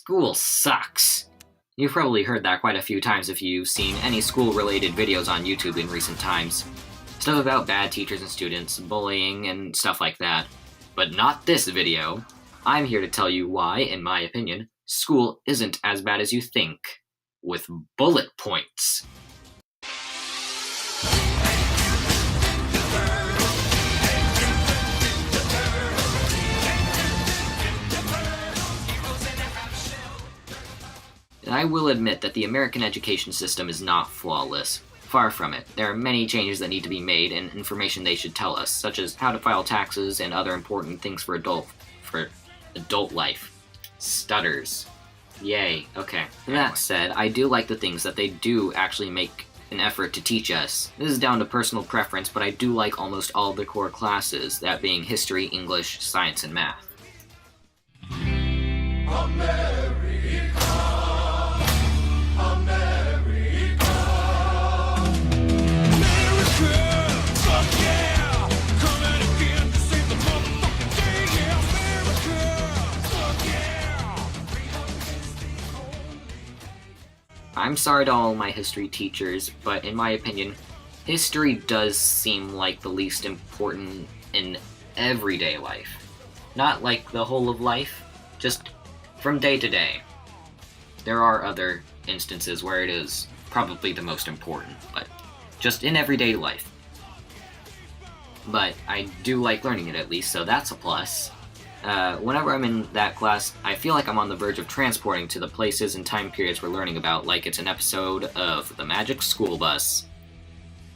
School sucks. You've probably heard that quite a few times if you've seen any school-related videos on YouTube in recent times. Stuff about bad teachers and students, bullying, and stuff like that. But not this video. I'm here to tell you why, in my opinion, school isn't as bad as you think. With bullet points. I will admit that the American education system is not flawless. Far from it. There are many changes that need to be made and information they should tell us, such as how to file taxes and other important things for adult life. Stutters. Yay, okay. That said, I do like the things that they do actually make an effort to teach us. This is down to personal preference, but I do like almost all of the core classes, that being history, English, science, and math. I'm sorry to all my history teachers, but in my opinion, history does seem like the least important in everyday life. Not like the whole of life, just from day to day. There are other instances where it is probably the most important, but just in everyday life. But I do like learning it at least, so that's a plus. Whenever I'm in that class, I feel like I'm on the verge of transporting to the places and time periods we're learning about, like it's an episode of The Magic School Bus.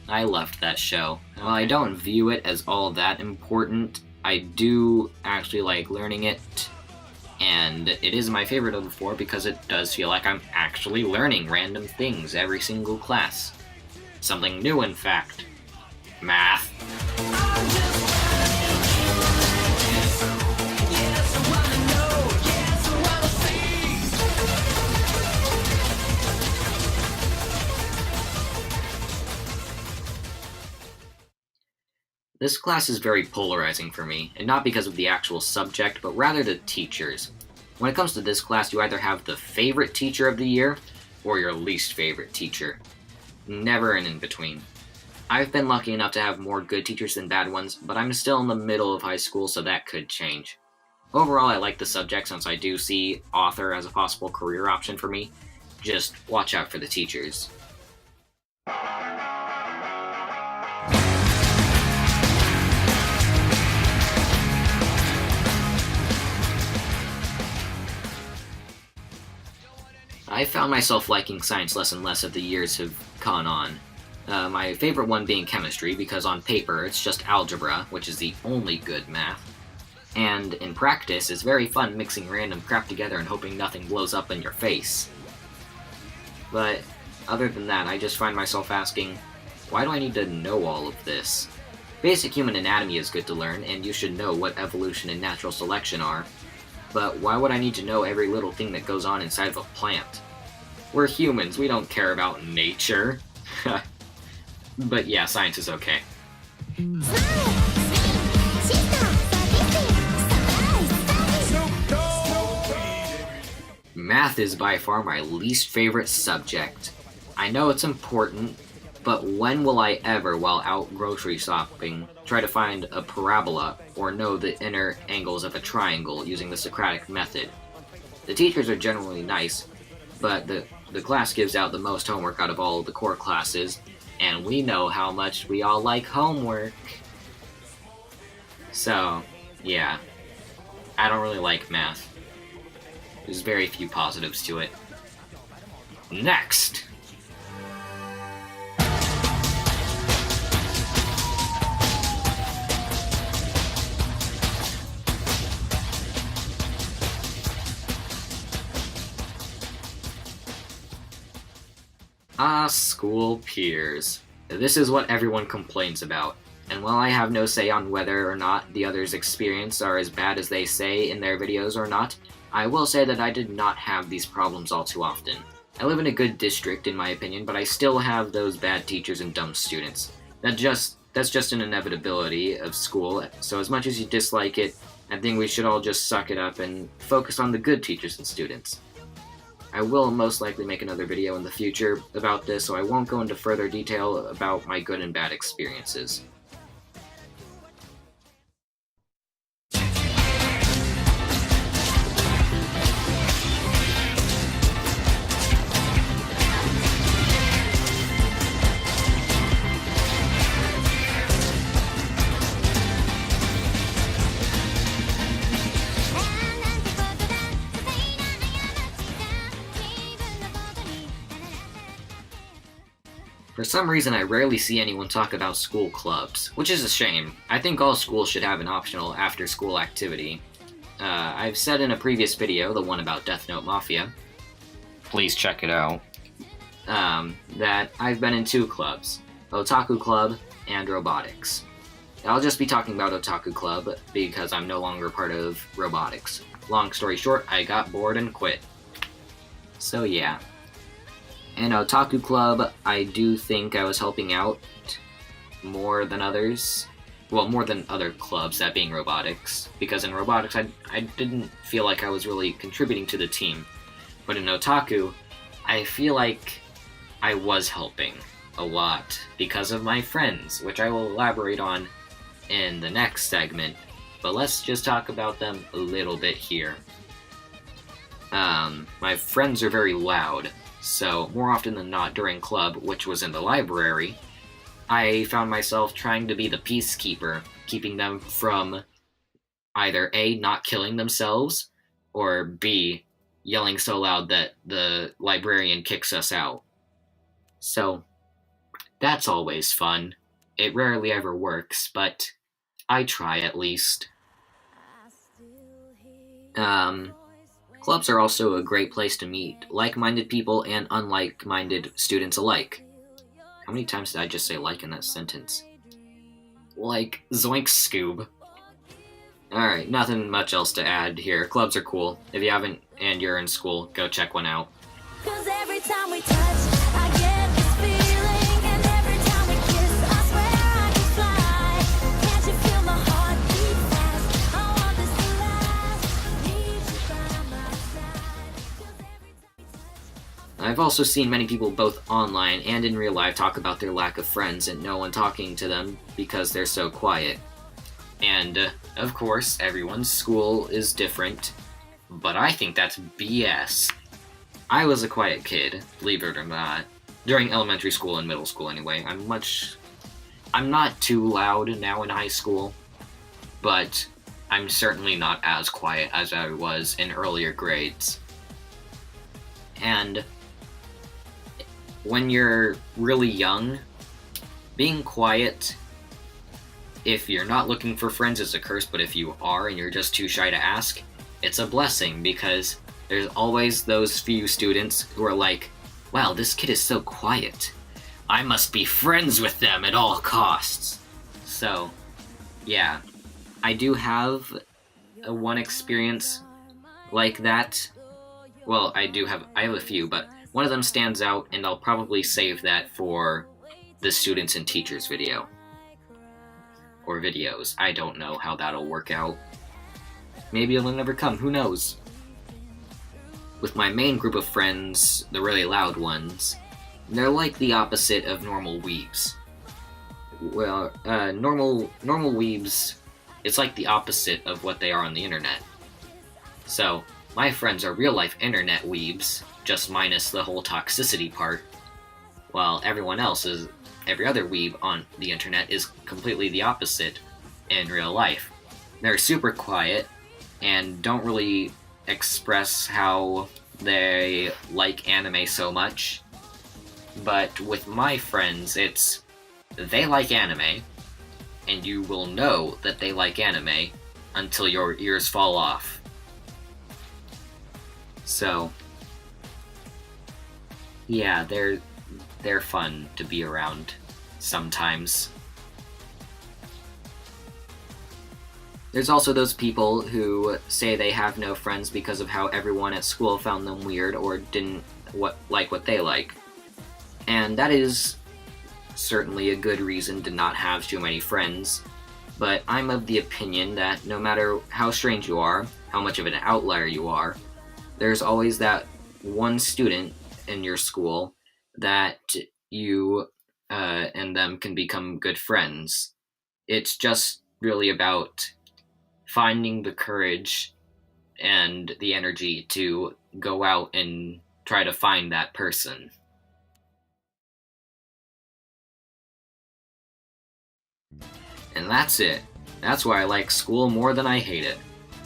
I loved that show. While I don't view it as all that important, I do actually like learning it, and it is my favorite of the four because it does feel like I'm actually learning random things every single class. Something new, in fact. Math. This class is very polarizing for me, and not because of the actual subject, but rather the teachers. When it comes to this class, you either have the favorite teacher of the year, or your least favorite teacher. Never an in-between. I've been lucky enough to have more good teachers than bad ones, but I'm still in the middle of high school, so that could change. Overall, I like the subject since I do see author as a possible career option for me. Just watch out for the teachers. I found myself liking science less and less as the years have gone on. My favorite one being chemistry, because on paper it's just algebra, which is the only good math. And in practice, it's very fun mixing random crap together and hoping nothing blows up in your face. But other than that, I just find myself asking, why do I need to know all of this? Basic human anatomy is good to learn, and you should know what evolution and natural selection are. But why would I need to know every little thing that goes on inside of a plant? We're humans, we don't care about nature. But yeah, science is okay. Math is by far my least favorite subject. I know it's important, but when will I ever, while out grocery shopping, try to find a parabola or know the inner angles of a triangle using the Socratic method? The teachers are generally nice, but the class gives out the most homework out of all of the core classes, and we know how much we all like homework. So, yeah, I don't really like math. There's very few positives to it. Next! School peers. This is what everyone complains about, and while I have no say on whether or not the others' experience are as bad as they say in their videos or not, I will say that I did not have these problems all too often. I live in a good district in my opinion, but I still have those bad teachers and dumb students. That's just an inevitability of school, so as much as you dislike it, I think we should all just suck it up and focus on the good teachers and students. I will most likely make another video in the future about this, so I won't go into further detail about my good and bad experiences. For some reason, I rarely see anyone talk about school clubs, which is a shame. I think all schools should have an optional after-school activity. I've said in a previous video, the one about Death Note Mafia, please check it out, that I've been in 2 clubs, Otaku Club and Robotics. I'll just be talking about Otaku Club because I'm no longer part of Robotics. Long story short, I got bored and quit. So yeah. In Otaku Club, I do think I was helping out more than others. Well, more than other clubs, that being Robotics. Because in Robotics, I didn't feel like I was really contributing to the team. But in Otaku, I feel like I was helping a lot because of my friends, which I will elaborate on in the next segment. But let's just talk about them a little bit here. My friends are very loud. So, more often than not during club, which was in the library, I found myself trying to be the peacekeeper, keeping them from either A, not killing themselves, or B, yelling so loud that the librarian kicks us out. So, that's always fun. It rarely ever works, but I try at least. Clubs are also a great place to meet like-minded people and unlike-minded students alike. How many times did I just say like in that sentence? Like, zoink Scoob. Alright, nothing much else to add here. Clubs are cool. If you haven't and you're in school, go check one out. 'Cause every time we touch, I get this feeling, and every time we kiss, I swear I can fly. Can't you feel my heart beat fast? I want this to last. Need you by my side. 'Cause every time we touch, I've also seen many people both online and in real life talk about their lack of friends and no one talking to them because they're so quiet. And, of course, everyone's school is different, but I think that's BS. I was a quiet kid, believe it or not, during elementary school and middle school anyway. I'm not too loud now in high school, but I'm certainly not as quiet as I was in earlier grades. And when you're really young, being quiet, if you're not looking for friends, is a curse, but if you are and you're just too shy to ask, it's a blessing, because there's always those few students who are like, wow, this kid is so quiet. I must be friends with them at all costs. So, yeah. I do have one experience like that. Well, I have a few, but one of them stands out, and I'll probably save that for the students and teachers video. Or videos. I don't know how that'll work out. Maybe it'll never come, who knows? With my main group of friends, the really loud ones, they're like the opposite of normal weebs. Well, normal weebs, it's like the opposite of what they are on the internet. So, my friends are real-life internet weebs, just minus the whole toxicity part, while every other weeb on the internet is completely the opposite in real life. They're super quiet and don't really express how they like anime so much. But with my friends, it's they like anime, and you will know that they like anime until your ears fall off. So, yeah, they're fun to be around sometimes. There's also those people who say they have no friends because of how everyone at school found them weird or didn't like what they like. And that is certainly a good reason to not have too many friends, but I'm of the opinion that no matter how strange you are, how much of an outlier you are, there's always that one student in your school that you and them can become good friends. It's just really about finding the courage and the energy to go out and try to find that person. And that's it. That's why I like school more than I hate it.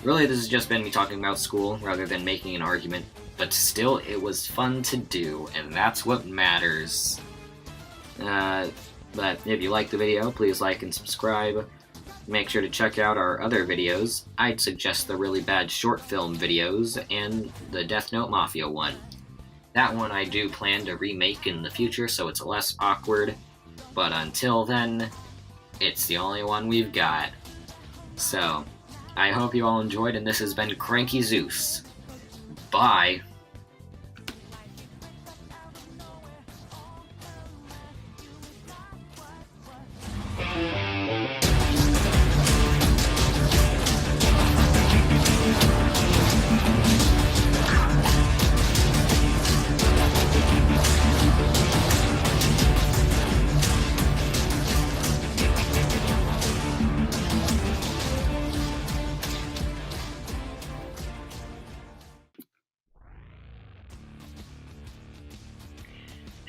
Really, this has just been me talking about school rather than making an argument, but still, it was fun to do, and that's what matters. But if you liked the video, please like and subscribe. Make sure to check out our other videos. I'd suggest the really bad short film videos and the Death Note Mafia one. That one I do plan to remake in the future, so it's less awkward. But until then, it's the only one we've got. So, I hope you all enjoyed, and this has been Cranky Zeus. Bye!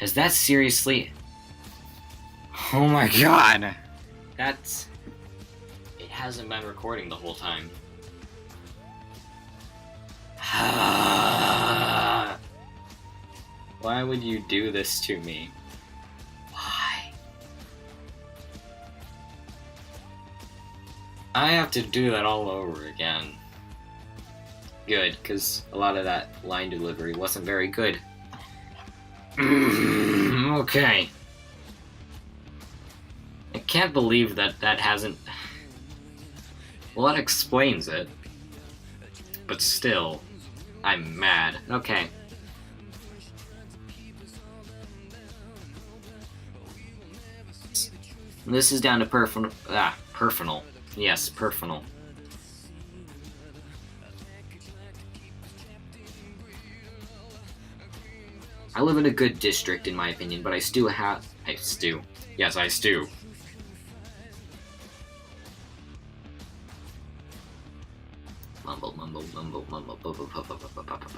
Is that seriously? Oh my god! That's... It hasn't been recording the whole time. Why would you do this to me? Why? I have to do that all over again. Good, because a lot of that line delivery wasn't very good. Okay. I can't believe that hasn't... Well, that explains it. But still, I'm mad. Okay. This is down to personal. Yes, personal. I live in a good district, in my opinion, but I stew. Yes, I stew. Mumble, mumble, mumble, mumble, mumble, mumble, mumble, mumble, mumble.